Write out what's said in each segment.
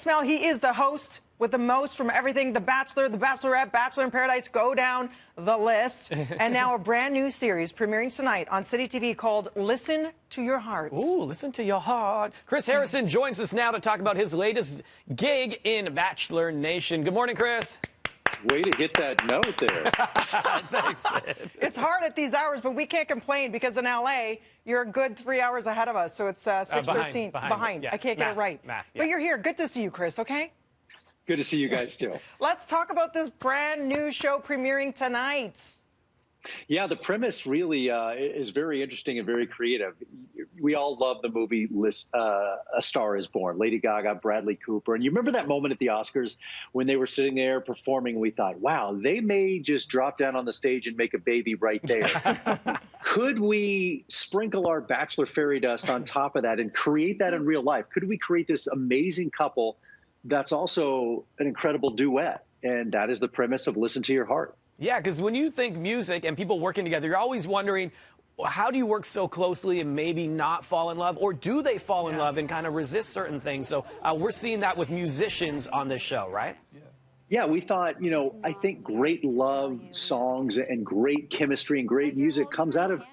Mel, he is the host with the most from everything, The Bachelor, The Bachelorette, Bachelor in Paradise, go down the list. And now a brand new series premiering tonight on City TV called Listen to Your Heart. Ooh, listen to your heart. Chris Harrison joins us now to talk about his latest gig in Bachelor Nation. Good morning, Chris. Way to hit that note there. Thanks, man. It's hard at these hours, but we can't complain because in LA, you're a good 3 hours ahead of us. So it's 6:13 behind. Yeah. I can't get it right. Math, yeah. But you're here. Good to see you, Chris, okay? Good to see you guys, too. Let's talk about this brand new show premiering tonight. Yeah, the premise really is very interesting and very creative. We all love the movie A Star is Born, Lady Gaga, Bradley Cooper. And you remember that moment at the Oscars when they were sitting there performing, we thought, wow, they may just drop down on the stage and make a baby right there. Could we sprinkle our Bachelor fairy dust on top of that and create that in real life? Could we create this amazing couple that's also an incredible duet? And that is the premise of Listen to Your Heart. Yeah, because when you think music and people working together, you're always wondering, well, how do you work so closely and maybe not fall in love? Or do they fall in love and kind of resist certain things? So we're seeing that with musicians on this show, right? Yeah, we thought, I think great love songs and great chemistry and great music comes out of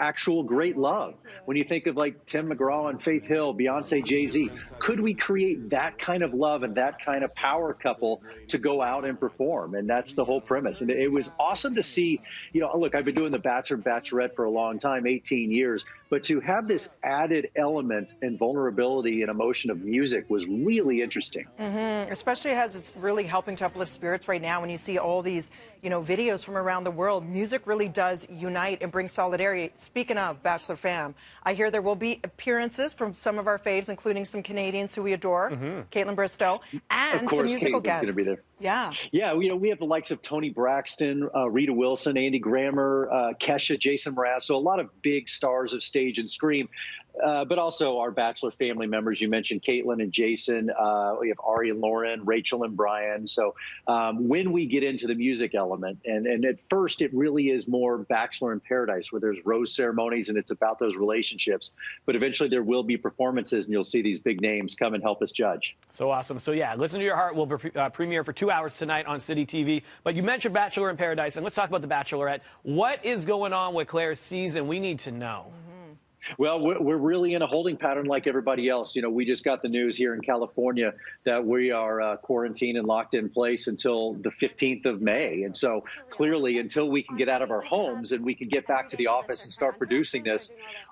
actual great love. When you think of like Tim McGraw and Faith Hill, Beyonce, Jay-Z, could we create that kind of love and that kind of power couple to go out and perform? And that's the whole premise. And it was awesome to see, look, I've been doing The Bachelor and Bachelorette for a long time, 18 years, but to have this added element and vulnerability and emotion of music was really interesting. Especially as it's really helping to uplift spirits right now when you see all these, videos from around the world. Music really does unite and bring solidarity. Speaking of Bachelor fam, I hear there will be appearances from some of our faves, including some Canadians who we adore, Caitlin Bristow, and some musical guests. Going to be there. Yeah. Yeah, we have the likes of Toni Braxton, Rita Wilson, Andy Grammer, Kesha, Jason Mraz, so a lot of big stars of stage and screen. But also our Bachelor family members. You mentioned Caitlin and Jason. We have Ari and Lauren, Rachel and Brian. So when we get into the music element, and at first it really is more Bachelor in Paradise, where there's rose ceremonies and it's about those relationships. But eventually there will be performances, and you'll see these big names come and help us judge. So awesome. So yeah, Listen to Your Heart will premiere for 2 hours tonight on City TV. But you mentioned Bachelor in Paradise, and let's talk about The Bachelorette. What is going on with Claire's season? We need to know. Well, we're really in a holding pattern like everybody else. We just got the news here in California that we are quarantined and locked in place until the 15th of May. And so clearly, until we can get out of our homes and we can get back to the office and start producing this,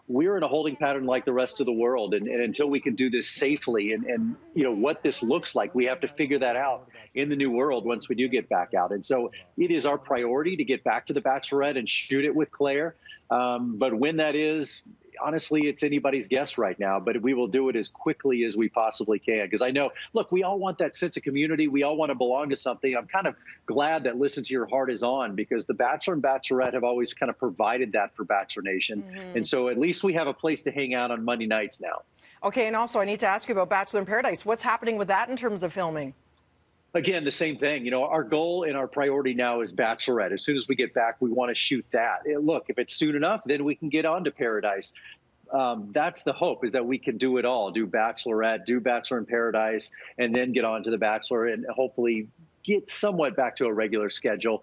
we're in a holding pattern like the rest of the world. And until we can do this safely and what this looks like, we have to figure that out in the new world once we do get back out. And so it is our priority to get back to The Bachelorette and shoot it with Claire. But when that is, honestly, it's anybody's guess right now, but we will do it as quickly as we possibly can. Because I know, look, we all want that sense of community. We all want to belong to something. I'm kind of glad that Listen to Your Heart is on, because The Bachelor and Bachelorette have always kind of provided that for Bachelor Nation. And so at least we have a place to hang out on Monday nights now. Okay, and also I need to ask you about Bachelor in Paradise. What's happening with that in terms of filming? Again, the same thing. Our goal and our priority now is Bachelorette. As soon as we get back, we want to shoot that. Look, if it's soon enough, then we can get on to Paradise. That's the hope, is that we can do it all, do Bachelorette, do Bachelor in Paradise, and then get on to The Bachelor and hopefully get somewhat back to a regular schedule.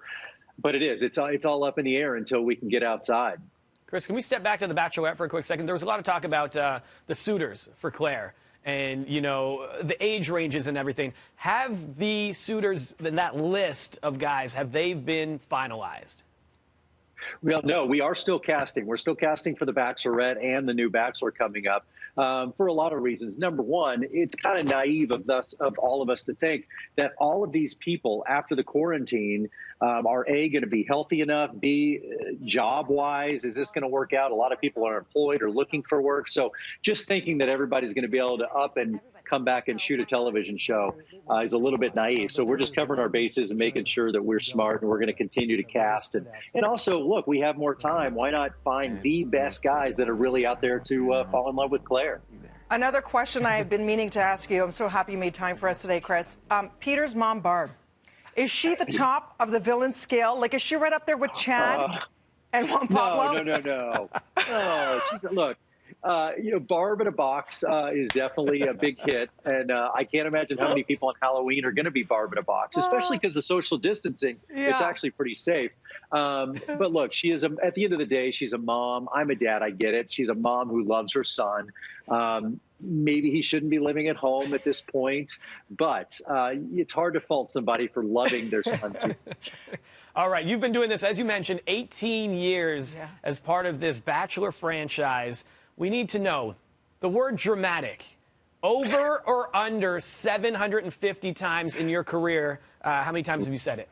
But it's all up in the air until we can get outside. Chris, can we step back to The Bachelorette for a quick second? There was a lot of talk about the suitors for Claire. And, the age ranges and everything. Have the suitors in that list of guys, have they been finalized? Well, no, we are still casting. We're still casting for The Bachelorette and the new Bachelor coming up for a lot of reasons. Number one, it's kind of naive of all of us to think that all of these people after the quarantine are A, going to be healthy enough, B, job-wise, is this going to work out? A lot of people are employed or looking for work. So just thinking that everybody's going to be able to up and come back and shoot a television show is a little bit naive. So we're just covering our bases and making sure that we're smart, and we're going to continue to cast. And also, look, we have more time. Why not find the best guys that are really out there to fall in love with Claire? Another question I've been meaning to ask you. I'm so happy you made time for us today, Chris. Peter's mom, Barb. Is she the top of the villain scale? Like, is she right up there with Chad and Juan Pablo? No. Look, Barb in a Box is definitely a big hit, and I can't imagine how many people on Halloween are going to be Barb in a Box, especially because the social distancing. It's Yeah. actually pretty safe. But look, she is at the end of the day, she's a mom. I'm a dad. I get it. She's a mom who loves her son. Maybe he shouldn't be living at home at this point, but it's hard to fault somebody for loving their son too much. All right, you've been doing this, as you mentioned, 18 years as part of this Bachelor franchise. We need to know the word dramatic. Over or under 750 times in your career? How many times have you said it?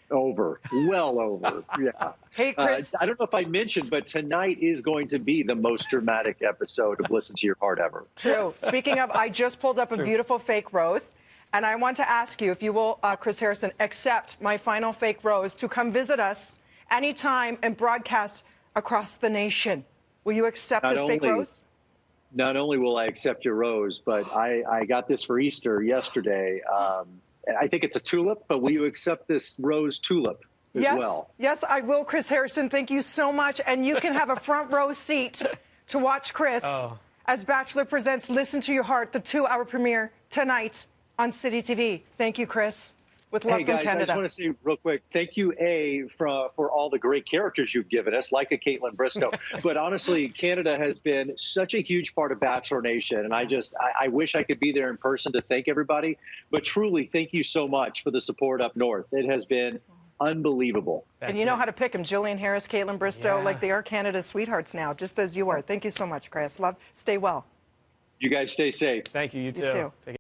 Over, well over. Yeah. Hey, Chris. I don't know if I mentioned, but tonight is going to be the most dramatic episode of Listen to Your Heart ever. True. Speaking of, I just pulled up a beautiful fake rose, and I want to ask you if you will, Chris Harrison, accept my final fake rose to come visit us anytime and broadcast across the nation. Will you accept this fake rose? Not only will I accept your rose, but I got this for Easter yesterday. I think it's a tulip, but will you accept this rose tulip as well? Yes, I will, Chris Harrison. Thank you so much. And you can have a front row seat to watch Chris as Bachelor presents Listen to Your Heart, the 2-hour premiere tonight on City TV. Thank you, Chris. With love Hey, from guys, Canada. I just want to say real quick, thank you, for all the great characters you've given us, like a Caitlin Bristow. But honestly, Canada has been such a huge part of Bachelor Nation, and I wish I could be there in person to thank everybody. But truly, thank you so much for the support up north. It has been unbelievable. And you know how to pick them. Jillian Harris, Caitlin Bristow, like they are Canada's sweethearts now, just as you are. Thank you so much, Chris. Stay well. You guys stay safe. Thank you. You too. You too. Take